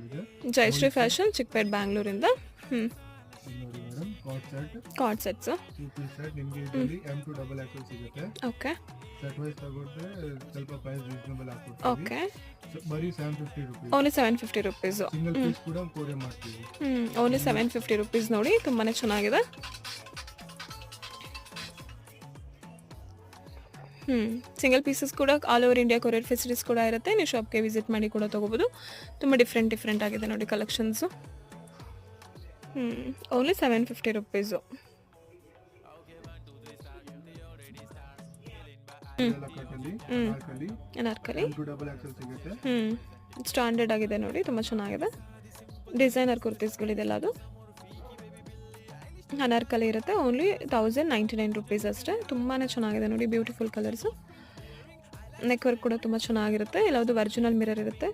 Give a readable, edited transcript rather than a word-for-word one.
ಇದೆ Jayashree gold set fashion Chickpet ಬ್ಯಾಂಗ್ಳೂರಿಂದ. ಹ್ಞೂ. ನೋಡಿ madam, cord set cord sets. 2 piece set ನಿಮಗೆ ಇದರಲ್ಲಿ M2 ಡಬಲ್ XL ಸಿಗುತ್ತೆ. ಓಕೆ. ಸೆಟ್ ವೈಸ್ ತಗೊಂಡ್ರೆ ಸ್ವಲ್ಪ ಪ್ರೈಸ್ ರೀಸನಬಲ್ ಆಗ್ಕೊಡ್ತೀವಿ. ಓಕೆ. ಬರೀ 750 rupees. Only 750 rupees. Single piece ಕೂಡ ಕೊರಿಯರ್ ಮಾಡ್ತೀವಿ. ಓನ್ಲಿ 750 ರುಪೀಸ್ ನೋಡಿ, ತುಂಬಾ ಚೆನ್ನಾಗಿದೆ. ಸಿಂಗಲ್ ಪೀಸಸ್ ಕೂಡ all over India courier facilities ಕೂಡ ಇರುತ್ತೆ. ನೀವು ಶಾಪ್ಗೆ ವಿಸಿಟ್ ಮಾಡಿ ಕೂಡ ತೊಗೋಬೋದು. ತುಂಬ ಡಿಫ್ರೆಂಟ್ ಆಗಿದೆ ನೋಡಿ ಕಲೆಕ್ಷನ್ಸು. Only 750 rupees. ಇದೆಲ್ಲ ಕಟ್ಟಲ್ಲಿ Anarkali Anarkali. M2 double XL ಸಿಗುತ್ತೆ. ಸ್ಟ್ಯಾಂಡರ್ಡ್ ಆಗಿದೆ ನೋಡಿ, ತುಂಬ ಚೆನ್ನಾಗಿದೆ. ಡಿಸೈನರ್ ಕುರ್ತೀಸ್ಗಳಿದೆಲ್ಲ ಅದು ಅನಾರ್ಕಲಿ ಇರುತ್ತೆ. ಓನ್ಲಿ 1099 ರುಪೀಸ್ ಅಷ್ಟೇ. ತುಂಬಾ ಚೆನ್ನಾಗಿದೆ ನೋಡಿ, ಬ್ಯೂಟಿಫುಲ್ ಕಲರ್ಸು. ನೆಕ್ ವರ್ಕ್ ಕೂಡ ತುಂಬ ಚೆನ್ನಾಗಿರುತ್ತೆ. ಎಲ್ಲದು ಒರಿಜಿನಲ್ ಮಿರರ್ ಇರುತ್ತೆ.